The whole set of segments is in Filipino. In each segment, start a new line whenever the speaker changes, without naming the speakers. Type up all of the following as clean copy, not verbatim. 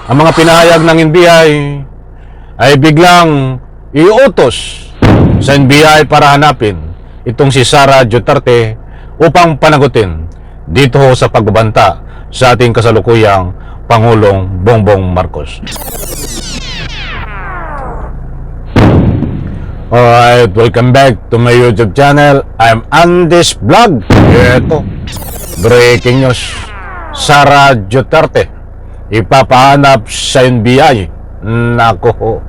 ang mga pinahayag ng NBI ay biglang iutos sa NBI para hanapin itong si Sara Duterte upang panagutin dito sa pagbabanta sa ating kasalukuyang Pangulong Bongbong Marcos. Alright, welcome back to my YouTube channel. I'm Andes Vlog. Ito, breaking news. Sara Duterte ipapahanap sa NBI. Nako,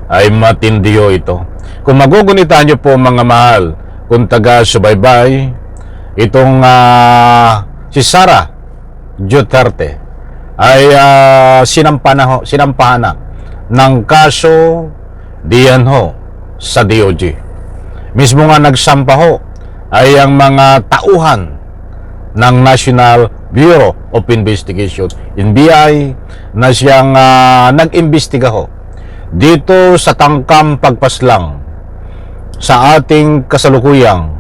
ay matindiyo ito. Kung magugunitan nyo po mga mahal, kung taga-subaybay, itong si Sara Duterte ay sinampahan na ng kaso diyan ho sa DOJ. Mismo nga nagsampa ho ay ang mga tauhan ng National Bureau of Investigation, NBI, na siyang nag-imbestiga ho dito sa tangkang pagpaslang sa ating kasalukuyang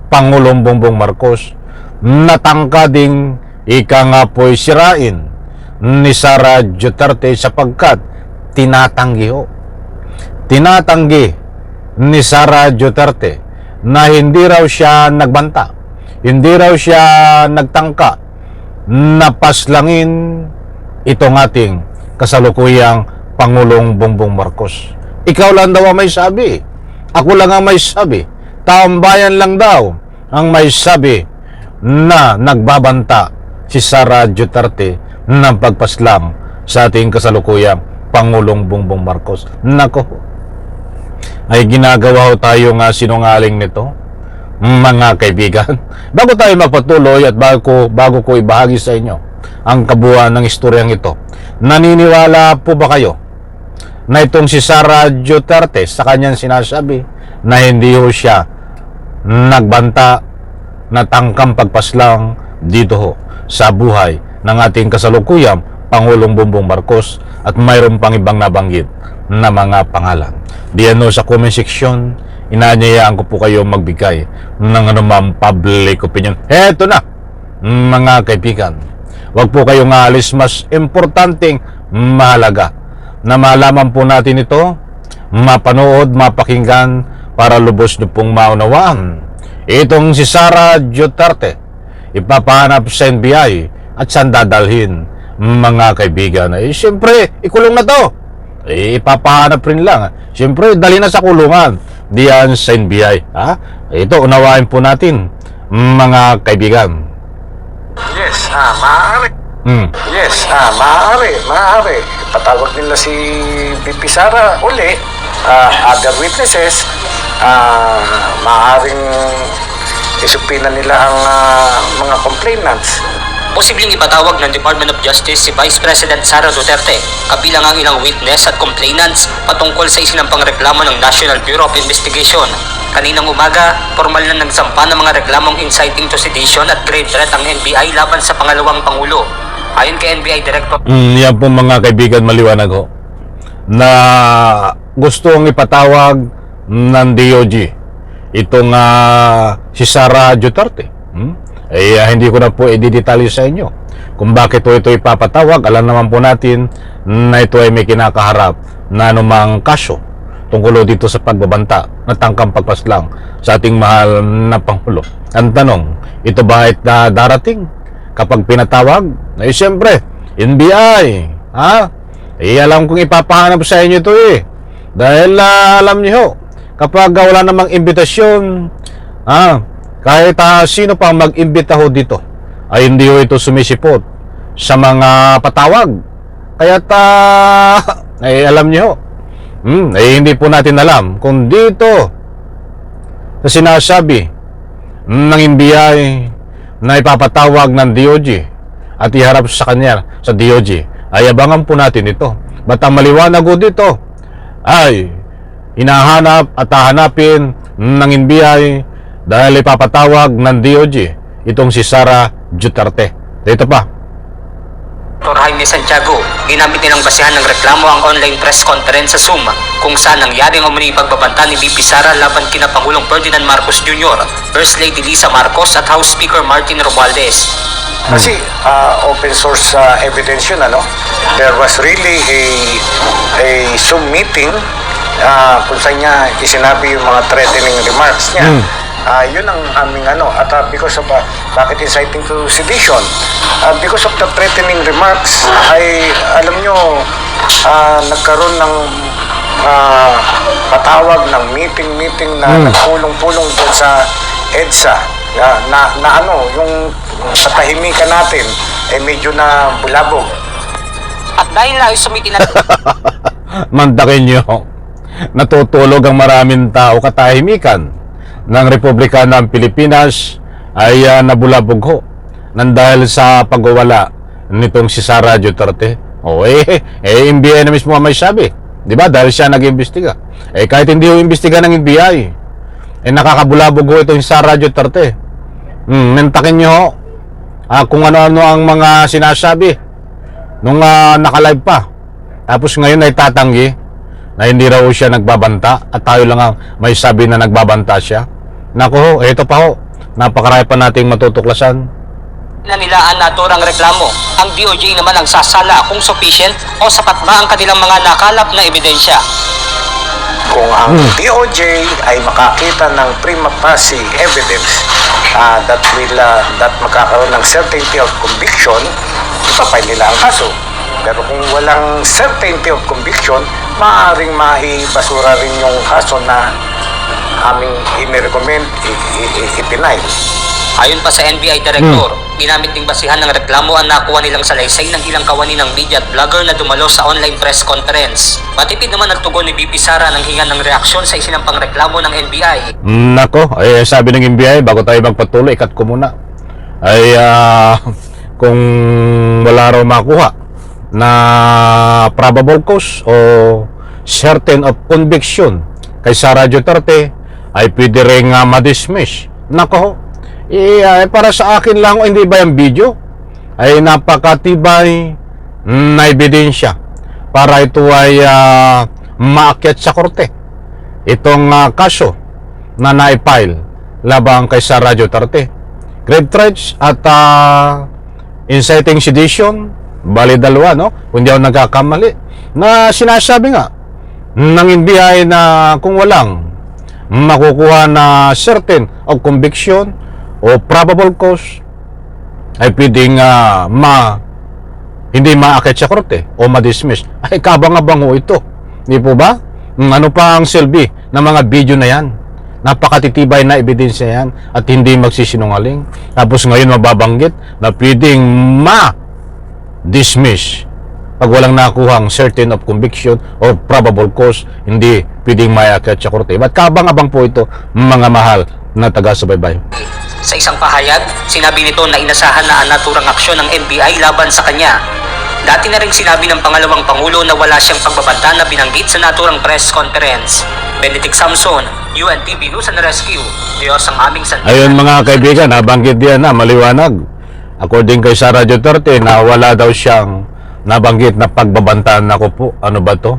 Pangulong Bongbong Marcos, natangka ding ika nga po'y sirain ni Sara Duterte sapagkat tinatanggi ni Sara Duterte na hindi raw siya nagbanta, hindi raw siya nagtangka na paslangin itong ating kasalukuyang Pangulong Bongbong Marcos. Ikaw lang daw ang may sabi, ako lang ang may sabi, taong bayan lang daw ang may sabi na nagbabanta si Sara Duterte ng pagpaslang sa ating kasalukuyang Pangulong Bongbong Marcos. Nako, ay ginagawa ho tayo nga sinungaling nito, mga kaibigan. Bago tayo magpatuloy at bago ko ibahagi sa inyo ang kabuuan ng istoryang ito, naniniwala po ba kayo na itong si Sara Duterte sa kanyang sinasabi na hindi ho siya nagbanta, na tangkang pagpaslang dito ho sa buhay ng ating kasalukuyang Pangulong Bongbong Marcos at mayroon pang ibang nabanggit na mga pangalan? Diyan sa comment section, inaanyayaan ko po kayo magbigay ng anumang public opinion. Eto na, mga kaibigan, wag po kayong aalis. Mas importanteng mahalaga na malaman po natin ito, mapanood, mapakinggan para lubos na pong maunawaan. Itong si Sara Duterte ipapahanap sa NBI at saan dadalhin, mga kaibigan? Siyempre, ikulong na to. Ipapahanap rin lang. Siyempre, dali na sa kulungan diyan sa NBI. Ito, unawain po natin, mga kaibigan.
Yes, maaari. Yes, maaari. Patawag nila si VP Sara uli, other witnesses, maaaring isupina nila ang mga complainants.
Posibleng ipatawag ng Department of Justice si Vice President Sara Duterte, kabilang ang ilang witness at complainants patungkol sa isinampang reklamo ng National Bureau of Investigation. Kaninang umaga, formal na nagsampa ng mga reklamong inciting to sedition at grave threat ang NBI laban sa pangalawang Pangulo. Ayon kay NBI Director...
Yan po mga kaibigan, maliwanag ho na gustong ipatawag ng DOJ itong si Sara Duterte. Hindi ko na po i-detalye sa inyo kung bakit ito ipapatawag. Alam naman po natin na ito ay may kinakaharap na anumang kaso tungkol dito sa pagbabanta na tangkang pagpaslang sa ating mahal na Pangulo. Ang tanong, ito ba ay darating kapag pinatawag? Siyempre, NBI, alam kong ipapahanap sa inyo ito dahil alam niyo, kapag wala namang imbitasyon, kahit sino pang mag-imbita ho dito, ay hindi ho ito sumisipot sa mga patawag. Kaya't alam niyo, hindi po natin alam kung dito sa sinasabi ng NBI na ipapatawag ng DOJ at iharap sa kanya sa DOJ, ay abangan po natin ito. Ba't ang maliwanag ho dito ay hinahanap at hahanapin ng NBI dahil ipapatawag ng DOJ itong si Sara Duterte. Dito pa,
Dr. Jaime Santiago, Ginamit nilang basehan ng reklamo ang online press conference sa Zoom kung saan nangyari ang umani pagbabanta ni VP Sara laban kina Pangulong Ferdinand Marcos Jr., First Lady Lisa Marcos at House Speaker Martin Romualdez.
Kasi open source evidence yun, ano? There was really a Zoom meeting kung saan niya isinabi yung mga threatening remarks niya. Yun ang aming at because of bakit inciting to sedition, because of the threatening remarks ay alam nyo nagkaroon ng patawag ng meeting na nagpulong-pulong doon sa EDSA na yung katahimikan natin medyo na bulabog.
At dahil na sumitin na
Mandakin nyo, natutulog ang maraming tao, katahimikan ng Republika ng Pilipinas ay nabulabog ho nang dahil sa pagwawala nitong si Sara Duterte. NBI na mismo may sabi, di ba? Dahil siya nag-imbestiga. Kahit hindi ho imbestiga ng NBI, nakakabulabog ho itong si Sara Duterte. Mentakin nyo ho kung ano-ano ang mga sinasabi nung nakalive pa. Tapos ngayon ay tatanggi na hindi raw siya nagbabanta at tayo lang ang may sabi na nagbabanta siya. Naku ho, ito pa ho, napakarami pa nating matutuklasan.
nilaan naturang reklamo. Ang DOJ naman ang sasala kung sufficient o sapat ba ang kanilang mga nakalap na ebidensya.
Kung ang DOJ ay makakita ng prima facie evidence that makakaroon ng certainty of conviction, ipapay nila ang kaso. Pero kung walang certainty of conviction, maaaring maibasura rin yung kaso na aming inirecommend ipinay.
Ayon pa sa NBI Director, ginamit ding basihan ng reklamo ang nakuha nilang salaysay ng ilang kawani ng media at vlogger na dumalo sa online press conference. Matipid naman ang tugon ni VP Sara nang hingan ng reaksyon sa isinampang reklamo ng NBI.
Nako, sabi ng NBI, bago tayo magpatuloy, ikat ko muna. Kung wala raw makuha na probable cause o certain of conviction kay Sara Duterte, ay pwede rin ma-dismiss. Nako, para sa akin lang, hindi ba yung video ay napakatibay na ebidensya para ito ay maakyat sa korte. Itong kaso na naipile labang kay Sara Duterte, grave threats at inciting sedition, bali dalawa, no? Kung di ako nagkakamali, na sinasabi nga ng NBI na kung walang makukuha na certain of conviction o probable cause, ay pwedeng hindi maakit sa korte o ma-dismiss. Ay kabang-abang ho ito, di po ba? Ano pa ang silbi ng mga video na yan? Napakatitibay na ebidensya yan at hindi magsisinungaling. Tapos ngayon mababanggit na pwedeng ma-dismiss pag walang nakuhang certain of conviction or probable cause, hindi pwedeng maakit sa korte. Ba't kabang-abang po ito, mga mahal na taga-subaybay?
Sa isang pahayag, sinabi nito na inasahan na ang naturang aksyon ng NBI laban sa kanya. Dati na rin sinabi ng pangalawang Pangulo na wala siyang pagbabanta na binanggit sa naturang press conference. Benedict Samson, UNTV News and Rescue. Diyos ang aming sandigan.
Ayun mga kaibigan, nabanggit diyan na maliwanag. According kay Sara Duterte, na wala daw siyang nabanggit na pagbabantaan. Ako po, ano ba to?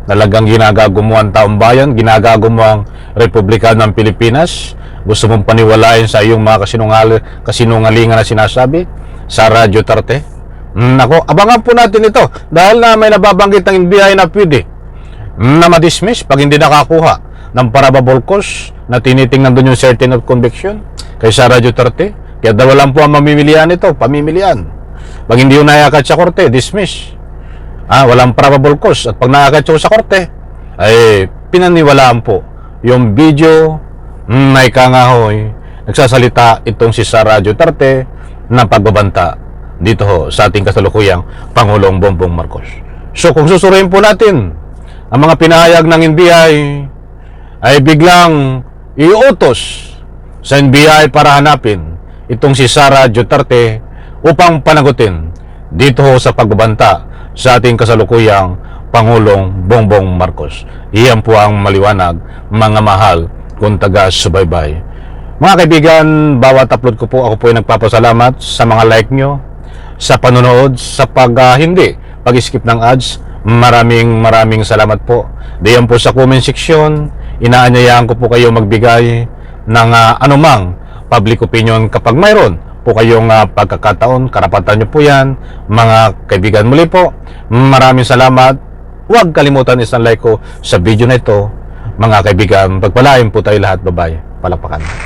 Talagang ginagagumo ang taong bayan, ginagagumo ang Republika ng Pilipinas. Gusto mong paniwalain sa iyong mga kasinungalingan na sinasabi? Sara Duterte? Nako, abangan po natin ito dahil na may nababanggit ng NBI na pwede na ma-dismiss pag hindi nakakuha ng probable cause na tinitingnan doon yung certain of conviction kay Sara Duterte. Kaya dalawa lang po ang mamimilian ito, pamimilian. Pag hindi yung nayakat sa korte, dismiss. Walang probable cause. At pag nayakat sa korte, ay pinaniwalaan po yung video na ikangahoy nagsasalita itong si Sara Duterte na pagbabanta dito ho sa ating kasalukuyang Pangulong Bongbong Marcos. So kung susuriin po natin ang mga pinahayag ng NBI, ay biglang iutos sa NBI para hanapin itong si Sara Duterte upang panagutin dito ho sa pagbabanta sa ating kasalukuyang Pangulong Bongbong Marcos. Iyan po ang maliwanag, mga mahal kung taga-subaybay. Mga kaibigan, bawat upload ko po, ako po ay nagpapasalamat sa mga like nyo, sa panonood, sa hindi pag-skip ng ads. Maraming salamat po. Diyan po sa comment section, inaanyayahan ko po kayo magbigay ng anumang public opinion kapag mayroon po kayong pagkakataon. Karapatan nyo po yan, mga kaibigan. Muli po, maraming salamat. Huwag kalimutan isang like ko sa video na ito, mga kaibigan. Pagpalain po tayo lahat. Bye-bye. Palakpakan.